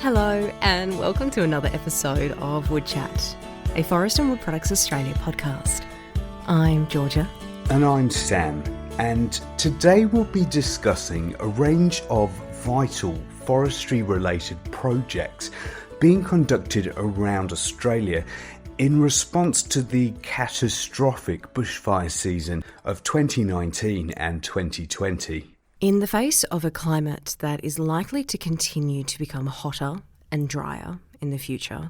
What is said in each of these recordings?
Hello and welcome to another episode of WoodChat, a Forest and Wood Products Australia podcast. I'm Georgia. And I'm Sam, and today we'll be discussing a range of vital forestry-related projects being conducted around Australia in response to the catastrophic bushfire season of 2019 and 2020. In the face of a climate that is likely to continue to become hotter and drier in the future,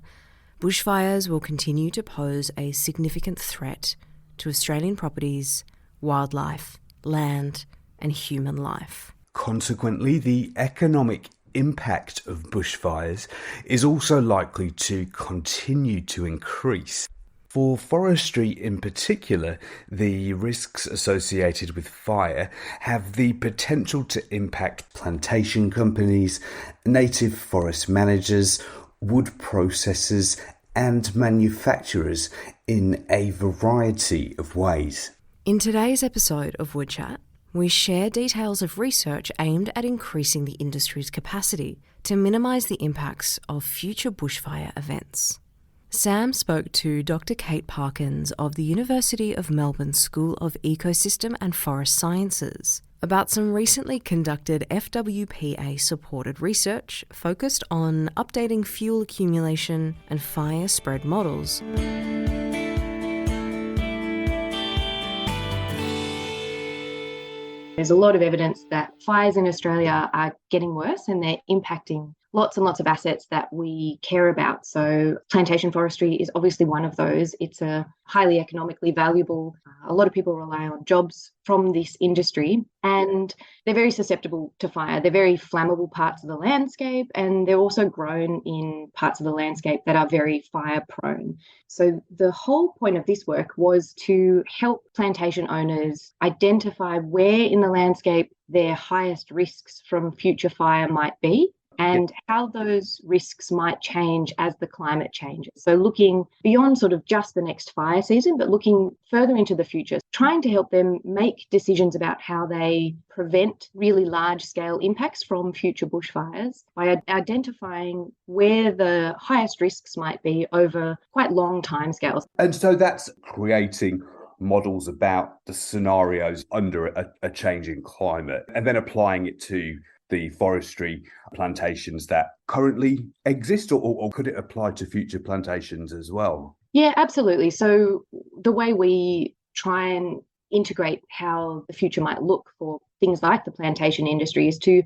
bushfires will continue to pose a significant threat to Australian properties, wildlife, land, and human life. Consequently, the economic impact of bushfires is also likely to continue to increase. For forestry in particular, the risks associated with fire have the potential to impact plantation companies, native forest managers, wood processors, and manufacturers in a variety of ways. In today's episode of WoodChat, we share details of research aimed at increasing the industry's capacity to minimise the impacts of future bushfire events. Sam spoke to Dr. Kate Parkins of the University of Melbourne School of Ecosystem and Forest Sciences about some recently conducted FWPA-supported research focused on updating fuel accumulation and fire spread models. There's a lot of evidence that fires in Australia are getting worse and they're impacting lots and lots of assets that we care about. So plantation forestry is obviously one of those. It's a highly economically valuable. A lot of people rely on jobs from this industry, and they're very susceptible to fire. They're very flammable parts of the landscape, and they're also grown in parts of the landscape that are very fire prone. So the whole point of this work was to help plantation owners identify where in the landscape their highest risks from future fire might be, and how those risks might change as the climate changes. So looking beyond sort of just the next fire season, but looking further into the future, trying to help them make decisions about how they prevent really large-scale impacts from future bushfires by identifying where the highest risks might be over quite long timescales. And so that's creating models about the scenarios under a changing climate and then applying it to the forestry plantations that currently exist, or could it apply to future plantations as well? Yeah, absolutely. So the way we try and integrate how the future might look for things like the plantation industry is to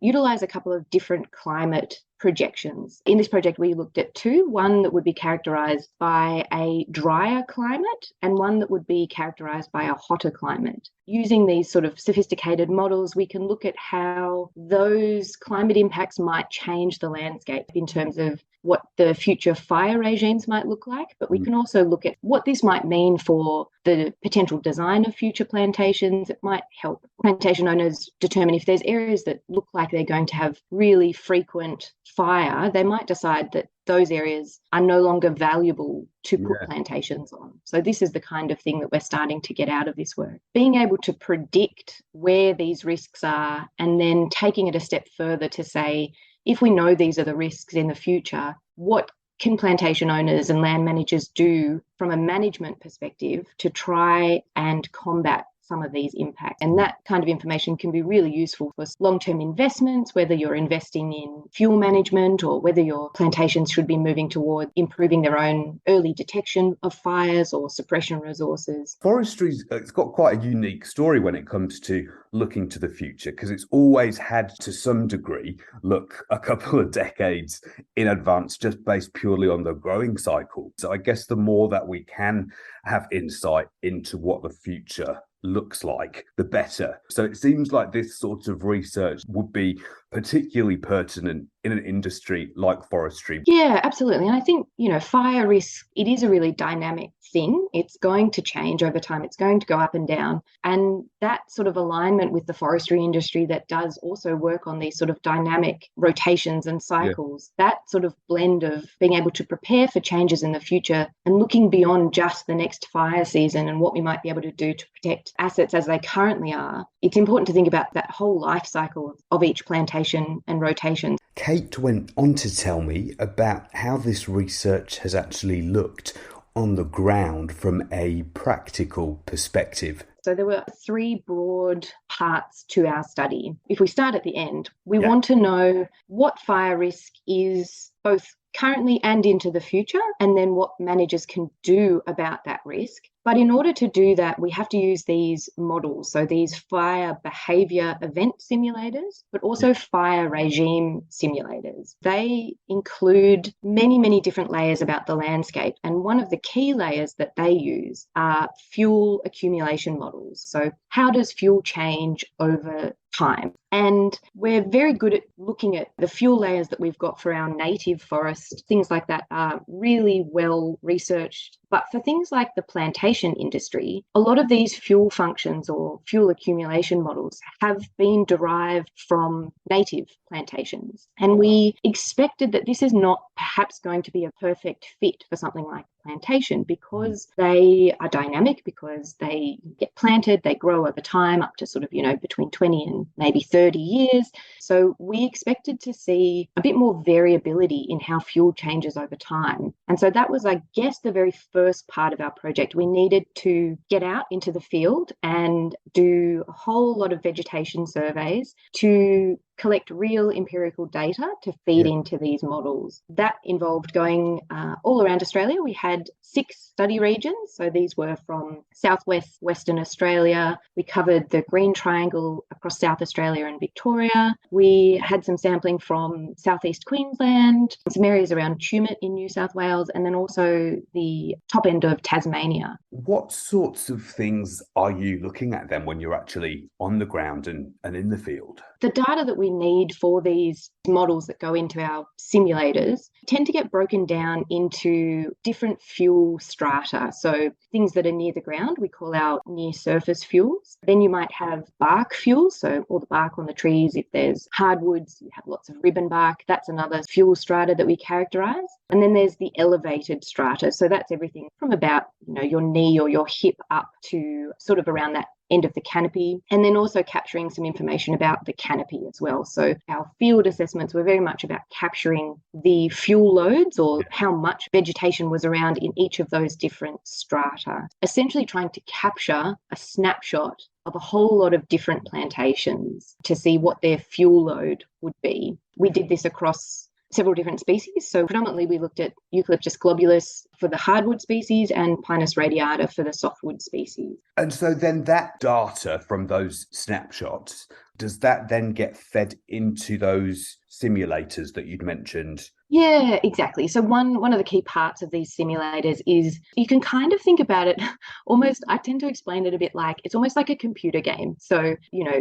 utilise a couple of different climate projections. In this project, we looked at two, one that would be characterised by a drier climate and one that would be characterised by a hotter climate. Using these sort of sophisticated models, we can look at how those climate impacts might change the landscape in terms of what the future fire regimes might look like, but we can also look at what this might mean for the potential design of future plantations. It might help plantation owners determine if there's areas that look like they're going to have really frequent fire, they might decide that those areas are no longer valuable to put plantations on. So this is the kind of thing that we're starting to get out of this work. Being able to predict where these risks are and then taking it a step further to say, if we know these are the risks in the future, what can plantation owners and land managers do from a management perspective to try and combat some of these impacts? And that kind of information can be really useful for long-term investments, whether you're investing in fuel management or whether your plantations should be moving toward improving their own early detection of fires or suppression resources. Forestry's it's got quite a unique story when it comes to looking to the future, because it's always had to some degree look a couple of decades in advance, just based purely on the growing cycle. So I guess the more that we can have insight into what the future looks like, the better. So it seems like this sort of research would be particularly pertinent in an industry like forestry. Yeah, absolutely. And I think, fire risk, it is a really dynamic thing. It's going to change over time. It's going to go up and down. And that sort of alignment with the forestry industry that does also work on these sort of dynamic rotations and cycles, that sort of blend of being able to prepare for changes in the future and looking beyond just the next fire season and what we might be able to do to protect assets as they currently are. It's important to think about that whole life cycle of each plantation rotation and rotation. Kate went on to tell me about how this research has actually looked on the ground from a practical perspective. So there were 3 broad parts to our study. If we start at the end, we Yeah. want to know what fire risk is both currently and into the future, and then what managers can do about that risk. But in order to do that, we have to use these models, so these fire behaviour event simulators, but also fire regime simulators. They include many, many different layers about the landscape, and one of the key layers that they use are fuel accumulation models. So how does fuel change over time? And we're very good at looking at the fuel layers that we've got for our native forest. Things like that are really well researched. But for things like the plantation industry, a lot of these fuel functions or fuel accumulation models have been derived from native plantations. And we expected that this is not perhaps going to be a perfect fit for something like plantation, because they are dynamic, because they get planted, they grow over time up to sort of, between 20 and maybe 30 years. So we expected to see a bit more variability in how fuel changes over time. And so that was, I guess, the very first part of our project. We needed to get out into the field and do a whole lot of vegetation surveys to collect real empirical data to feed into these models. That involved going all around Australia. We had 6 study regions. So these were from southwest Western Australia. We covered the Green Triangle across South Australia and Victoria. We had some sampling from southeast Queensland, some areas around Tumut in New South Wales, and then also the top end of Tasmania. What sorts of things are you looking at then when you're actually on the ground and in the field? The data that we need for these models that go into our simulators tend to get broken down into different fuel strata. So things that are near the ground, we call our near surface fuels. Then you might have bark fuels, so all the bark on the trees. If there's hardwoods, you have lots of ribbon bark. That's another fuel strata that we characterize. And then there's the elevated strata. So that's everything from about, your knee or your hip up to sort of around that end of the canopy, and then also capturing some information about the canopy as well. So our field assessments were very much about capturing the fuel loads or how much vegetation was around in each of those different strata, essentially trying to capture a snapshot of a whole lot of different plantations to see what their fuel load would be. We did this across several different species. So predominantly we looked at Eucalyptus globulus for the hardwood species and Pinus radiata for the softwood species. And so then that data from those snapshots, does that then get fed into those simulators that you'd mentioned? Yeah, exactly. So one of the key parts of these simulators is you can kind of think about it almost, I tend to explain it a bit like, it's almost like a computer game. So,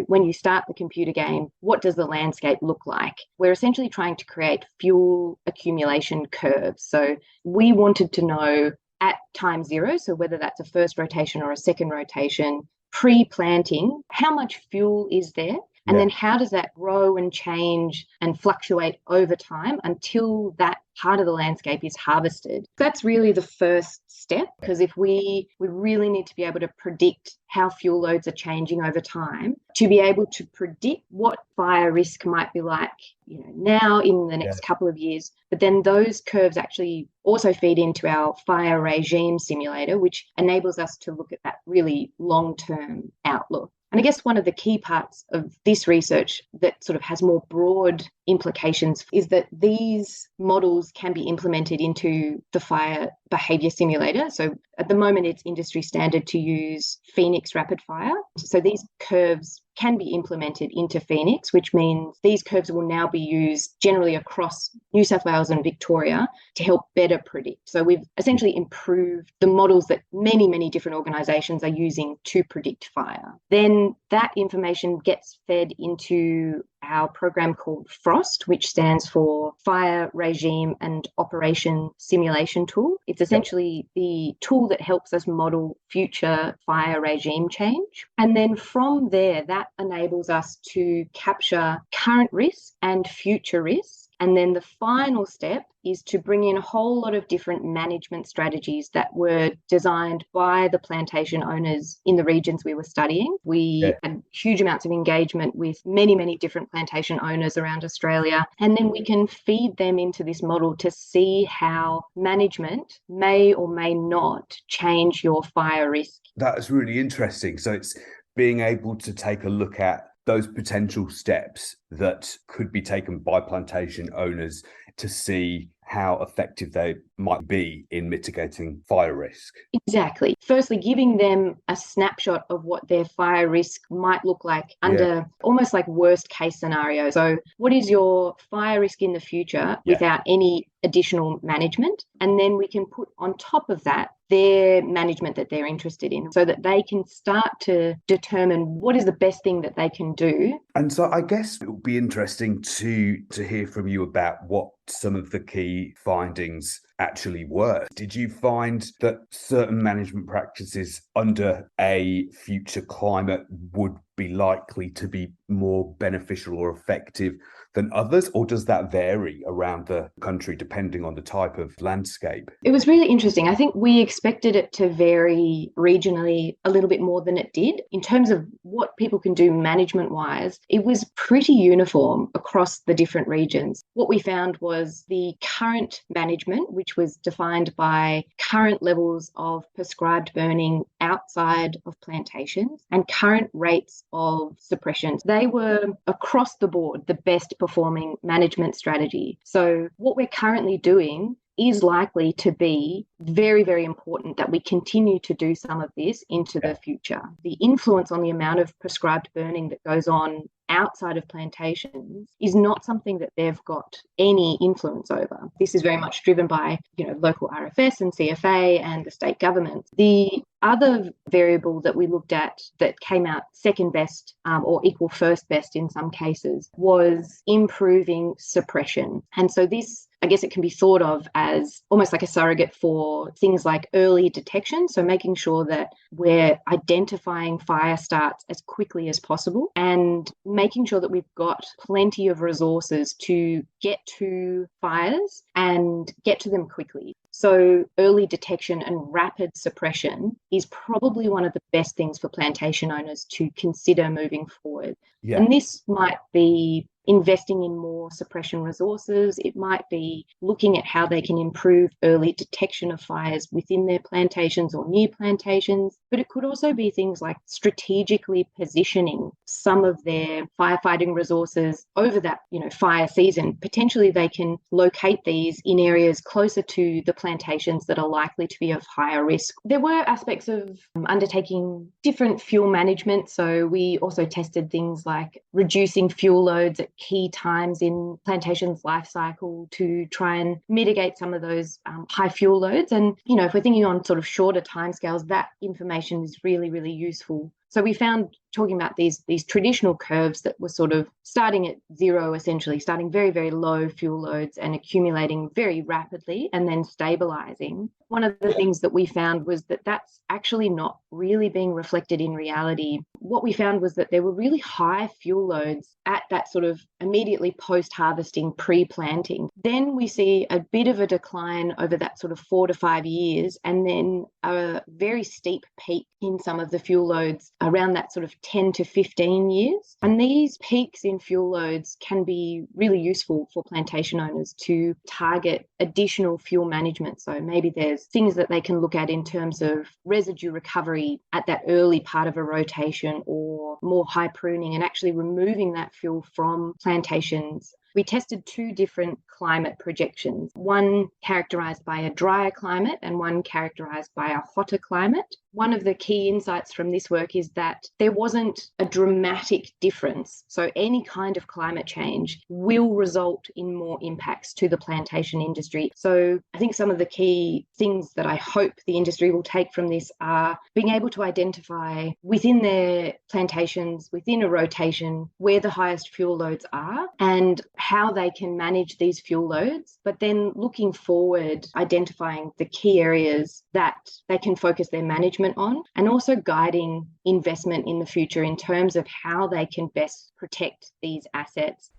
when you start the computer game, what does the landscape look like? We're essentially trying to create fuel accumulation curves. So we wanted to know at time 0, so whether that's a first rotation or a second rotation, pre-planting, how much fuel is there? And then how does that grow and change and fluctuate over time until that part of the landscape is harvested? That's really the first step, because if we really need to be able to predict how fuel loads are changing over time, to be able to predict what fire risk might be like, now in the next couple of years. But then those curves actually also feed into our fire regime simulator, which enables us to look at that really long-term outlook. And I guess one of the key parts of this research that sort of has more broad implications is that these models can be implemented into the fire behaviour simulator. So at the moment, it's industry standard to use Phoenix rapid fire. So these curves can be implemented into Phoenix, which means these curves will now be used generally across New South Wales and Victoria to help better predict. So we've essentially improved the models that many, many different organisations are using to predict fire. Then that information gets fed into our program called FROST, which stands for Fire Regime and Operation Simulation Tool. It's essentially the tool that helps us model future fire regime change. And then from there, that enables us to capture current risk and future risk And then the final step is to bring in a whole lot of different management strategies that were designed by the plantation owners in the regions we were studying. We had huge amounts of engagement with many, many different plantation owners around Australia. And then we can feed them into this model to see how management may or may not change your fire risk. That's really interesting. So it's being able to take a look at those potential steps that could be taken by plantation owners to see how effective they might be in mitigating fire risk. Exactly. Firstly, giving them a snapshot of what their fire risk might look like under almost like worst case scenario. So what is your fire risk in the future without any additional management? And then we can put on top of that their management that they're interested in so that they can start to determine what is the best thing that they can do. And so I guess it would be interesting to hear from you about what some of the key findings actually were. Did you find that certain management practices under a future climate would be likely to be more beneficial or effective than others, or does that vary around the country depending on the type of landscape? It was really interesting. I think we expected it to vary regionally a little bit more than it did. In terms of what people can do management-wise, it was pretty uniform across the different regions. What we found was the current management, which was defined by current levels of prescribed burning outside of plantations and current rates of suppression. They were across the board the best performing management strategy. So what we're currently doing is likely to be very, very important that we continue to do some of this into the future. The influence on the amount of prescribed burning that goes on outside of plantations is not something that they've got any influence over. This is very much driven by, local RFS and CFA and the state government. The other variable that we looked at that came out second best or equal first best in some cases was improving suppression. And so this, I guess it can be thought of as almost like a surrogate for things like early detection. So making sure that we're identifying fire starts as quickly as possible and making sure that we've got plenty of resources to get to fires and get to them quickly. So early detection and rapid suppression is probably one of the best things for plantation owners to consider moving forward. Yeah. And this might be investing in more suppression resources. It might be looking at how they can improve early detection of fires within their plantations or near plantations. But it could also be things like strategically positioning some of their firefighting resources over that, fire season. Potentially they can locate these in areas closer to the plantations that are likely to be of higher risk. There were aspects of undertaking different fuel management. So we also tested things like reducing fuel loads at key times in plantations' life cycle to try and mitigate some of those high fuel loads. And, if we're thinking on sort of shorter timescales, that information is really, really useful. So we found, talking about these traditional curves that were sort of starting at zero, essentially, starting very, very low fuel loads and accumulating very rapidly and then stabilizing. One of the things that we found was that that's actually not really being reflected in reality. What we found was that there were really high fuel loads at that sort of immediately post-harvesting, pre-planting. Then we see a bit of a decline over that sort of 4 to 5 years, and then a very steep peak in some of the fuel loads around that sort of 10 to 15 years. And these peaks in fuel loads can be really useful for plantation owners to target additional fuel management. So maybe there's things that they can look at in terms of residue recovery at that early part of a rotation, or more high pruning and actually removing that fuel from plantations. We tested 2 different climate projections, one characterised by a drier climate and one characterised by a hotter climate. One of the key insights from this work is that there wasn't a dramatic difference. So any kind of climate change will result in more impacts to the plantation industry. So I think some of the key things that I hope the industry will take from this are being able to identify within their plantations, within a rotation, where the highest fuel loads are and how they can manage these fuel loads, but then looking forward, identifying the key areas that they can focus their management on, and also guiding investment in the future in terms of how they can best protect these assets.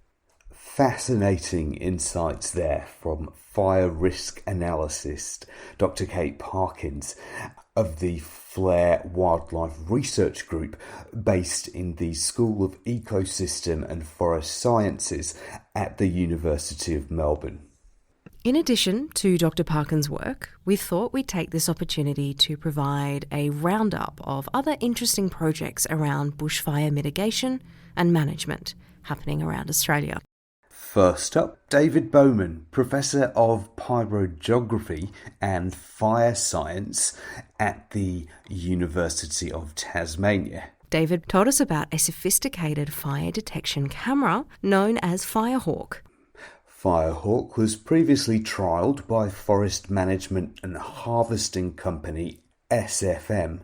Fascinating insights there from fire risk analyst Dr. Kate Parkins of the Flare Wildlife Research Group based in the School of Ecosystem and Forest Sciences at the University of Melbourne. In addition to Dr. Parkin's work, we thought we'd take this opportunity to provide a roundup of other interesting projects around bushfire mitigation and management happening around Australia. First up, David Bowman, Professor of Pyrogeography and Fire Science at the University of Tasmania. David told us about a sophisticated fire detection camera known as Firehawk. Firehawk was previously trialled by forest management and harvesting company SFM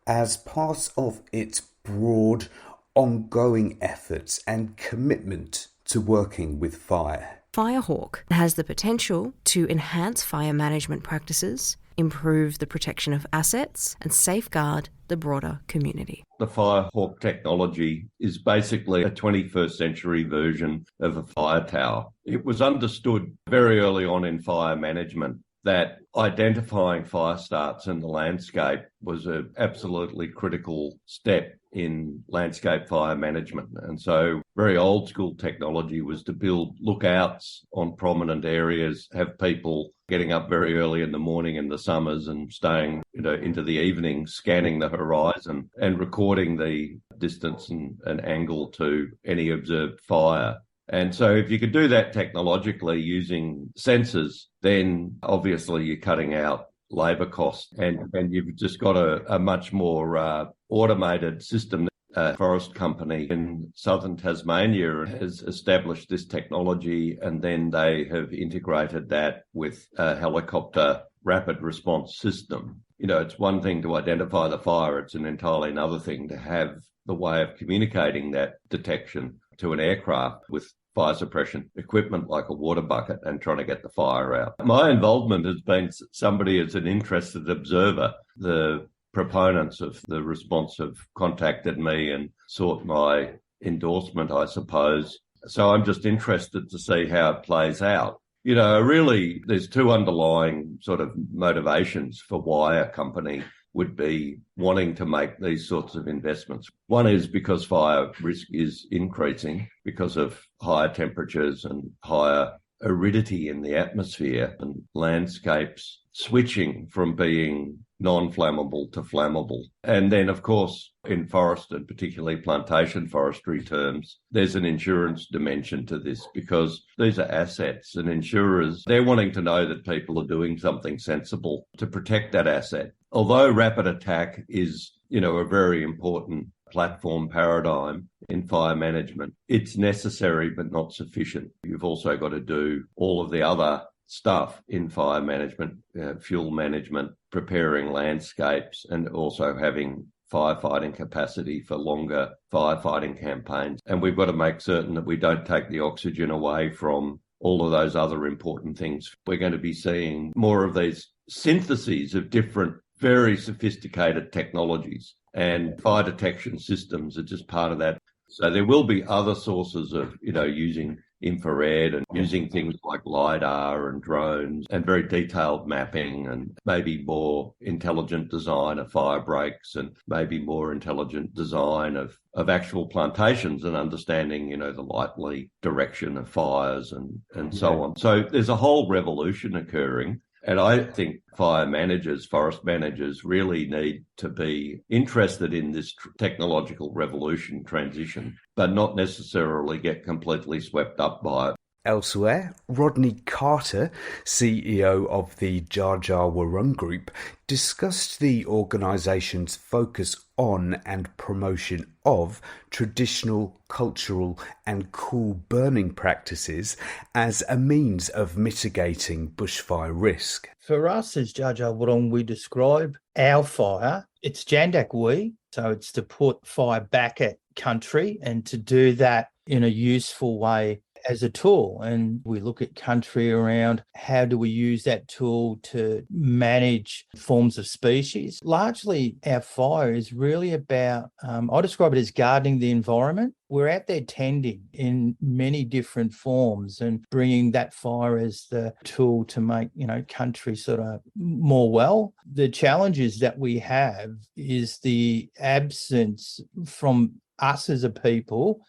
as part of its broad, ongoing efforts and commitment to working with fire. Firehawk has the potential to enhance fire management practices, improve the protection of assets, and safeguard the broader community. The Firehawk technology is basically a 21st century version of a fire tower. It was understood very early on in fire management that identifying fire starts in the landscape was an absolutely critical step in landscape fire management. And so very old school technology was to build lookouts on prominent areas, have people getting up very early in the morning in the summers and staying into the evening, scanning the horizon and recording the distance and angle to any observed fire. And so if you could do that technologically using sensors, then obviously you're cutting out labour costs and you've just got a much more automated system. A forest company in southern Tasmania has established this technology, and then they have integrated that with a helicopter rapid response system. It's one thing to identify the fire, it's an entirely another thing to have the way of communicating that detection to an aircraft with fire suppression equipment like a water bucket and trying to get the fire out. My involvement has been somebody as an interested observer. The proponents of the response have contacted me and sought my endorsement, I suppose. So I'm just interested to see how it plays out. Really, there's two underlying sort of motivations for why a company would be wanting to make these sorts of investments. One is because fire risk is increasing because of higher temperatures and higher aridity in the atmosphere and landscapes switching from being non-flammable to flammable. And then, of course, in forest and particularly plantation forestry terms, there's an insurance dimension to this because these are assets and insurers, they're wanting to know that people are doing something sensible to protect that asset. Although rapid attack is, a very important platform paradigm in fire management, it's necessary but not sufficient. You've also got to do all of the other stuff in fire management, fuel management, preparing landscapes, and also having firefighting capacity for longer firefighting campaigns. And we've got to make certain that we don't take the oxygen away from all of those other important things. We're going to be seeing more of these syntheses of different, very sophisticated technologies, and fire detection systems are just part of that. So there will be other sources of, using infrared and using things like LiDAR and drones and very detailed mapping and maybe more intelligent design of fire breaks and maybe more intelligent design of actual plantations and understanding, the likely direction of fires and so on. So there's a whole revolution occurring. And I think fire managers, forest managers really need to be interested in this technological revolution transition, but not necessarily get completely swept up by it. Elsewhere, Rodney Carter, CEO of the Jar Jar Wurrung Group, discussed the organisation's focus on and promotion of traditional, cultural and cool burning practices as a means of mitigating bushfire risk. For us as Jar Jar Wurrung, we describe our fire. It's Jandak we, so it's to put fire back at country and to do that in a useful way as a tool. And we look at country around how do we use that tool to manage forms of species. Largely, our fire is really about, I describe it as gardening the environment. we're out there tending in many different forms and bringing that fire as the tool to make, country sort of more well. The challenges that we have is the absence from us as a people,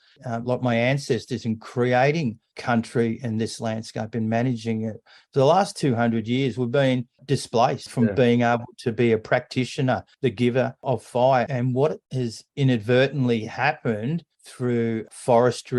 like my ancestors, in creating country and this landscape and managing it. For the last 200 years, we've been displaced from being able to be a practitioner, the giver of fire. And what has inadvertently happened through forest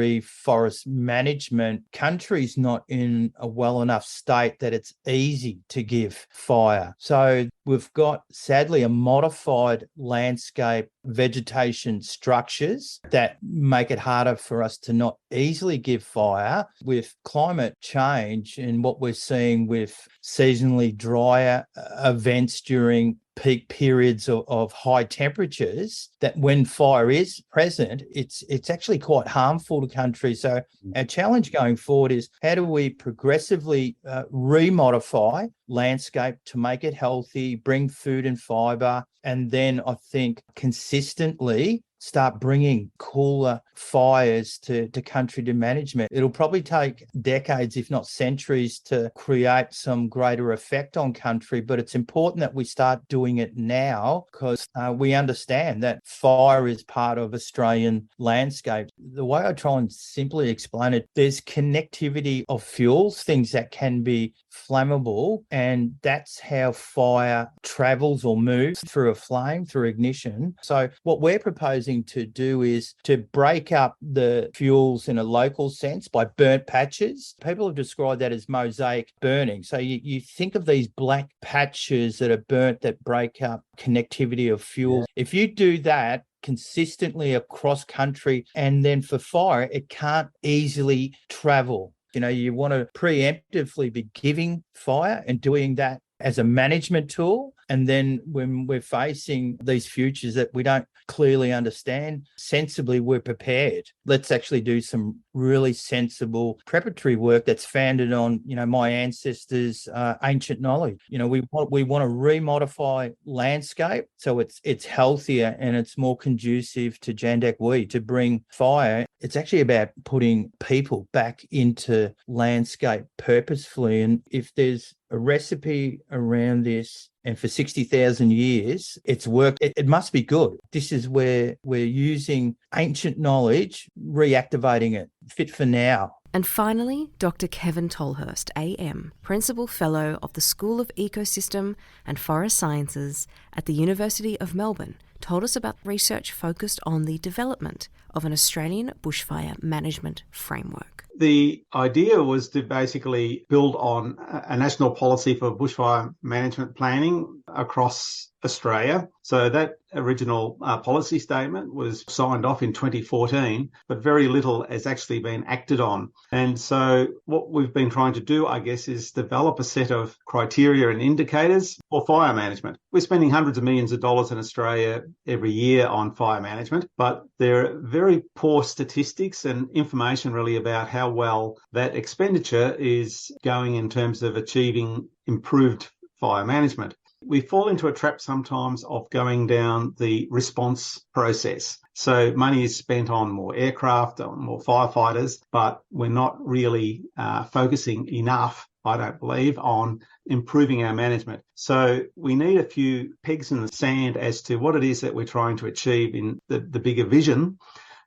management, country's not in a well enough state that it's easy to give fire. So we've got, sadly, a modified landscape vegetation structures that make it harder for us to not easily give fire. With climate change and what we're seeing with seasonally drier events during peak periods of high temperatures, that when fire is present, it's actually quite harmful to country. So our challenge going forward is, how do we progressively remodify landscape to make it healthy, bring food and fibre, and then I think consistently start bringing cooler fires to country to management. It'll probably take decades, if not centuries, to create some greater effect on country, but it's important that we start doing it now, because we understand that fire is part of Australian landscape. The way I try and simply explain it, there's connectivity of fuels, things that can be flammable, and that's how fire travels or moves through a flame, through ignition. So what we're proposing to do is to break up the fuels in a local sense by burnt patches. People have described that as mosaic burning. So you think of these black patches that are burnt that break up connectivity of fuels. If you do that consistently across country, and then for fire, it can't easily travel. You want to preemptively be giving fire and doing that as a management tool. And then when we're facing these futures that we don't clearly understand, sensibly, we're prepared. Let's actually do some really sensible preparatory work that's founded on, my ancestors' ancient knowledge. We want to remodify landscape so it's healthier and it's more conducive to Jandakwi, to bring fire. It's actually about putting people back into landscape purposefully. And if there's a recipe around this, and for 60,000 years it's worked, it must be good. This is where we're using ancient knowledge, reactivating it, fit for now. And finally, Dr. Kevin Tolhurst, AM, Principal Fellow of the School of Ecosystem and Forest Sciences at the University of Melbourne, told us about research focused on the development of an Australian bushfire management framework. The idea was to basically build on a national policy for bushfire management planning across Australia. So that original policy statement was signed off in 2014, but very little has actually been acted on. And so what we've been trying to do, I guess, is develop a set of criteria and indicators for fire management. We're spending hundreds of millions of dollars in Australia every year on fire management, but there are very poor statistics and information really about how well that expenditure is going in terms of achieving improved fire management. We fall into a trap sometimes of going down the response process. So money is spent on more aircraft, on more firefighters, but we're not really focusing enough, I don't believe, on improving our management. So we need a few pegs in the sand as to what it is that we're trying to achieve in the bigger vision,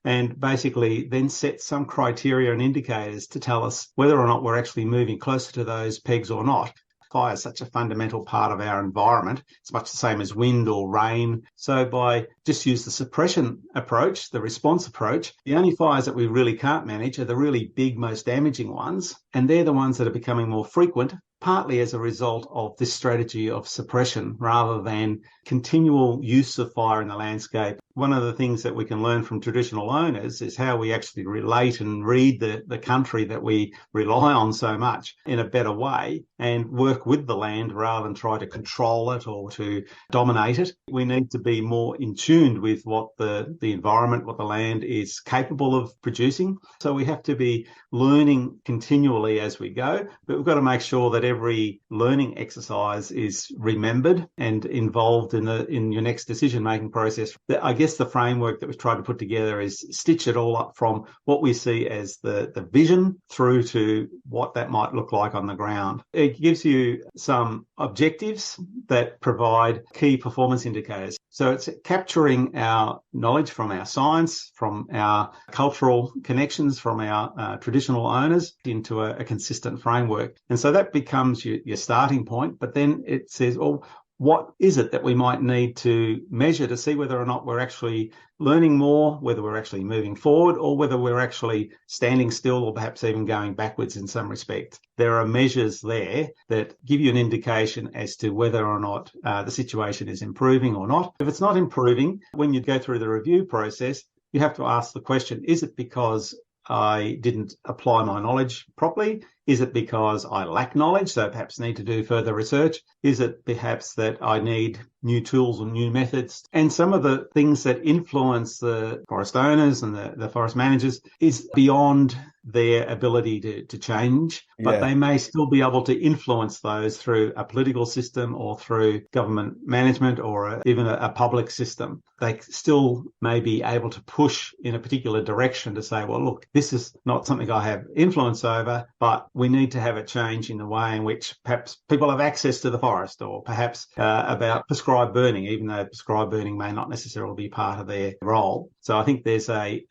and basically then set some criteria and indicators to tell us whether or not we're actually moving closer to those pegs or not. Fire is such a fundamental part of our environment. It's much the same as wind or rain. So by just use the suppression approach, the response approach, the only fires that we really can't manage are the really big, most damaging ones. And they're the ones that are becoming more frequent, partly as a result of this strategy of suppression rather than continual use of fire in the landscape. One of the things that we can learn from traditional owners is how we actually relate and read the country that we rely on so much in a better way and work with the land rather than try to control it or to dominate it. We need to be more in tune with what the environment, what the land is capable of producing. So we have to be learning continually as we go, but we've got to make sure that every learning exercise is remembered and involved in your next decision-making process. I guess the framework that we've tried to put together is stitch it all up from what we see as the vision through to what that might look like on the ground. It gives you some objectives that provide key performance indicators. So it's capturing our knowledge from our science, from our cultural connections, from our traditional owners into a consistent framework. And so that becomes your starting point. But then it says, well, what is it that we might need to measure to see whether or not we're actually learning more, whether we're actually moving forward, or whether we're actually standing still or perhaps even going backwards in some respect. There are measures there that give you an indication as to whether or not the situation is improving or not. If it's not improving, when you go through the review process, you have to ask the question, is it because I didn't apply my knowledge properly? Is it because I lack knowledge, so perhaps need to do further research? Is it perhaps that I need new tools and new methods? And some of the things that influence the forest owners and the forest managers is beyond their ability to change, but they may still be able to influence those through a political system or through government management or even a public system. They still may be able to push in a particular direction to say, well, look, this is not something I have influence over, but we need to have a change in the way in which perhaps people have access to the forest, or perhaps about prescribed burning, even though prescribed burning may not necessarily be part of their role. So I think there's a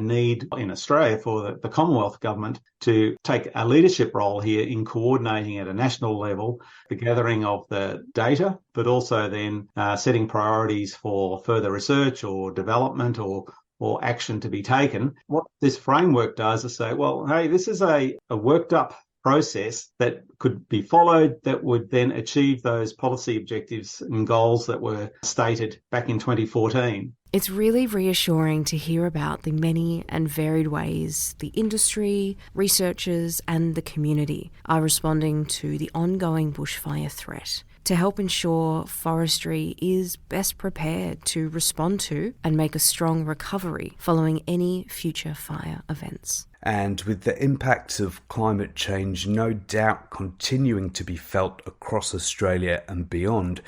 need in Australia for the Commonwealth government to take a leadership role here in coordinating at a national level the gathering of the data, but also then setting priorities for further research or development or action to be taken. What this framework does is say, well, hey, this is a worked up process that could be followed that would then achieve those policy objectives and goals that were stated back in 2014. It's really reassuring to hear about the many and varied ways the industry, researchers and the community are responding to the ongoing bushfire threat to help ensure forestry is best prepared to respond to and make a strong recovery following any future fire events. And with the impacts of climate change no doubt continuing to be felt across Australia and beyond,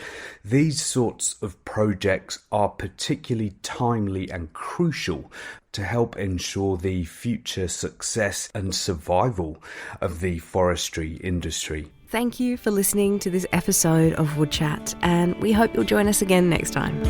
these sorts of projects are particularly timely and crucial to help ensure the future success and survival of the forestry industry. Thank you for listening to this episode of WoodChat, and we hope you'll join us again next time.